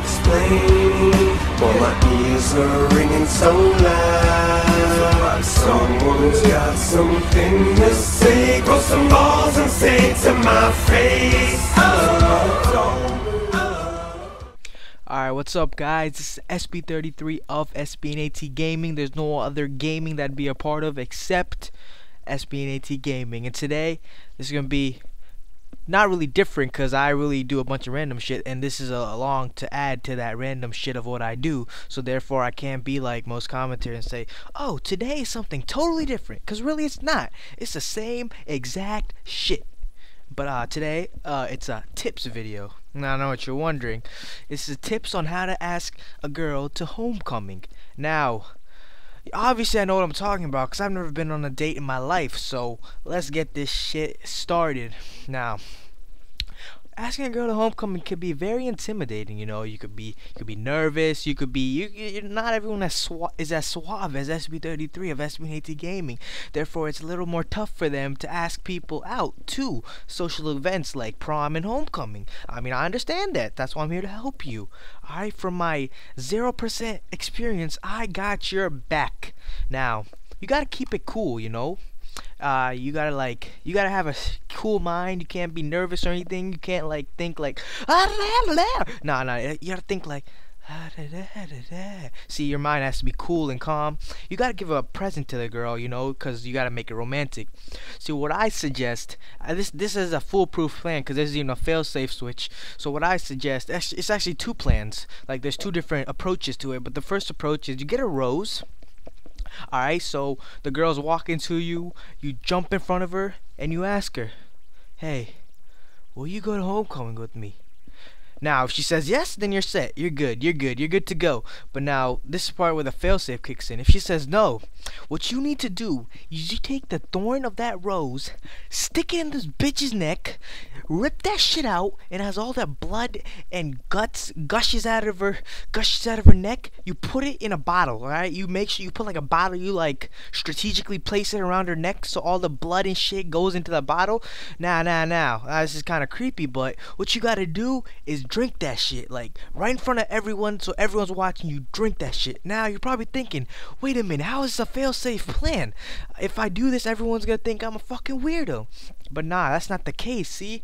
explain, but my ears are ringing so loud. Someone's got something to say. Grow some balls and say it to my face. Alright, what's up guys? This is SB33 of SB&AT Gaming. There's no other gaming that'd be a part of except SB&AT Gaming. And today, this is going to be not really different because I really do a bunch of random shit, and this is along to add to that random shit of what I do. So therefore I can't be like most commentators and say, oh, today is something totally different, because really it's not. It's the same exact shit. But today it's a tips video. Now I know what you're wondering. This is tips on how to ask a girl to homecoming. Now obviously I know what I'm talking about because I've never been on a date in my life, so let's get this shit started. Now, asking a girl to homecoming can be very intimidating. You know, you could be nervous. You could be not everyone is as suave as SB33 of SB&AT Gaming. Therefore, it's a little more tough for them to ask people out to social events like prom and homecoming. I mean, I understand that. That's why I'm here to help you. Alright, from my 0% experience, I got your back. Now, you gotta keep it cool, you know. You gotta have a cool mind. You can't be nervous or anything. You can't think like no, you gotta think like see, your mind has to be cool and calm. You gotta give a present to the girl, you know, because you gotta make it romantic. See, what I suggest, this is a foolproof plan because there's even a fail-safe switch. So what I suggest, it's actually two plans. Like, there's two different approaches to it, but the first approach is you get a rose. Alright, so the girl's walking to you, you jump in front of her, and you ask her, hey, will you go to homecoming with me? Now, if she says yes, then you're set. You're good to go. But now, this is the part where the failsafe kicks in. If she says no, what you need to do is you take the thorn of that rose, stick it in this bitch's neck, rip that shit out, and has all that blood and guts gushes out of her neck. You put it in a bottle, alright? You make sure you put like a bottle, you like strategically place it around her neck so all the blood and shit goes into the bottle. Now, this is kind of creepy, but what you gotta do is drink that shit, like right in front of everyone, so everyone's watching you drink that shit. Now you're probably thinking, wait a minute, how is this a fail-safe plan? If I do this, everyone's gonna think I'm a fucking weirdo. But nah, that's not the case. See,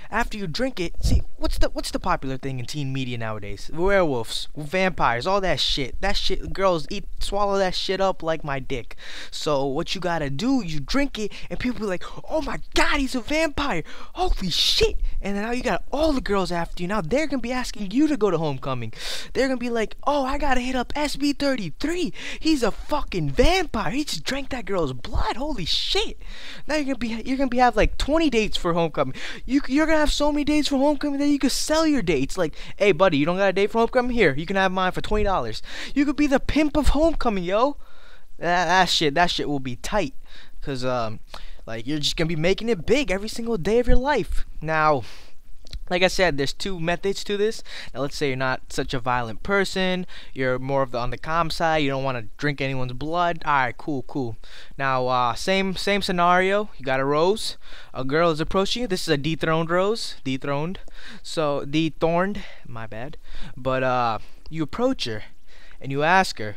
after you drink it, see, what's the popular thing in teen media nowadays? Werewolves, vampires, all that shit. That shit, girls swallow that shit up like my dick. So what you gotta do, you drink it, and people be like, oh my god, he's a vampire, holy shit. And then now you got all the girls after you. Now they're gonna be asking you to go to homecoming. They're gonna be like, oh, I gotta hit up SB33, he's a fucking vampire, he just drank that girl's blood, holy shit. Now you're gonna have like 20 dates for homecoming. You're gonna have so many dates for homecoming that you could sell your dates. Like, hey buddy, you don't got a date for homecoming? Here, you can have mine for $20. You could be the pimp of homecoming, yo. That shit will be tight, cause like, you're just gonna be making it big every single day of your life. Now, like I said, there's two methods to this. Now, let's say you're not such a violent person, you're more of on the calm side, you don't want to drink anyone's blood. Alright, cool. Now, same scenario. You got a rose, a girl is approaching you. This is a dethroned rose, so dethorned, my bad. But you approach her and you ask her,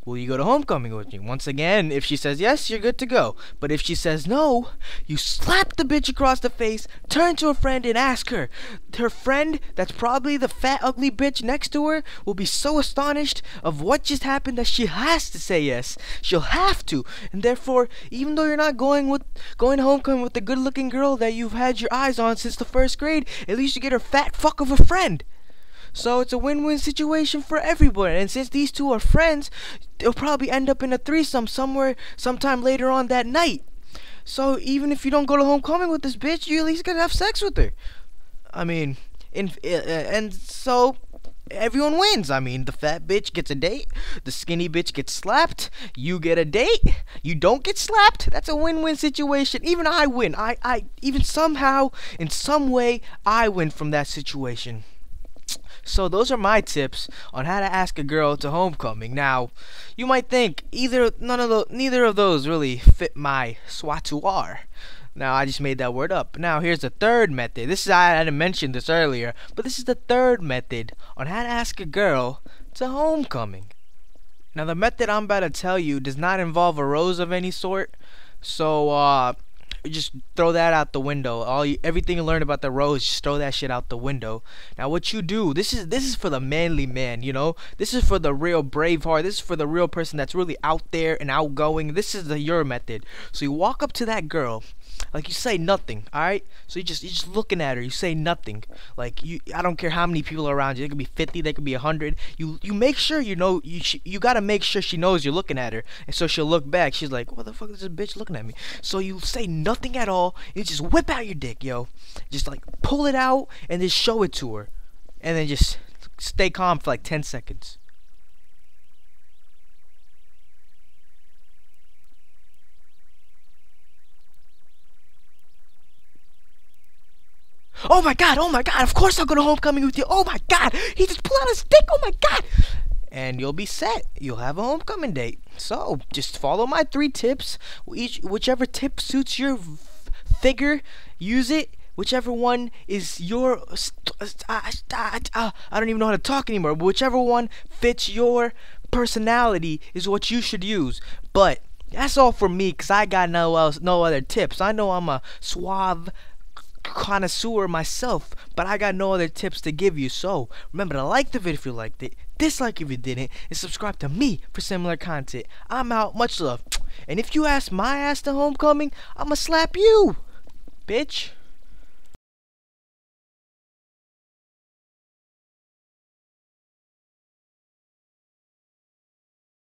will you go to homecoming with me? Once again, if she says yes, you're good to go. But if she says no, you slap the bitch across the face, turn to a friend and ask her. Her friend, that's probably the fat, ugly bitch next to her, will be so astonished of what just happened that she has to say yes. She'll have to. And therefore, even though you're not going to homecoming with the good-looking girl that you've had your eyes on since the first grade, at least you get her fat fuck of a friend. So it's a win-win situation for everybody. And since these two are friends, they'll probably end up in a threesome sometime later on that night. So even if you don't go to homecoming with this bitch, you at least gonna have sex with her. I mean, and so everyone wins. I mean, the fat bitch gets a date, the skinny bitch gets slapped, you get a date, you don't get slapped. That's a win-win situation. Even I win. I even somehow, in some way, I win from that situation. So those are my tips on how to ask a girl to homecoming. Now, you might think neither of those really fit my sautoir. Now I just made that word up. Now here's the third method. This is, I didn't mention this earlier, but this is the third method on how to ask a girl to homecoming. Now the method I'm about to tell you does not involve a rose of any sort, so just throw that out the window. Everything you learned about the rose, just throw that shit out the window. Now what you do, this is for the manly man, you know. This is for the real brave heart. This is for the real person that's really out there and outgoing. This is your method. So you walk up to that girl, like you say nothing, all right? So you're just looking at her. You say nothing. Like I don't care how many people are around you. There could be 50. There could be 100. You make sure you know. You gotta make sure she knows you're looking at her, and so she'll look back. She's like, "What the fuck is this bitch looking at me?" So you say nothing at all. You just whip out your dick, yo. Just like pull it out and just show it to her, and then just stay calm for like 10 seconds. Oh my god, of course I'll go to homecoming with you. Oh my god, he just pulled out his dick, oh my god. And you'll be set. You'll have a homecoming date. So, just follow my 3 tips. Whichever tip suits your figure, use it. Whichever one is your... I don't even know how to talk anymore. But whichever one fits your personality is what you should use. But that's all for me, because I got no other tips. I know I'm a suave connoisseur myself, but I got no other tips to give you. So remember to like the video if you liked it, dislike if you didn't, and subscribe to me for similar content. I'm out. Much love. And if you ask my ass to homecoming, I'ma slap you, bitch.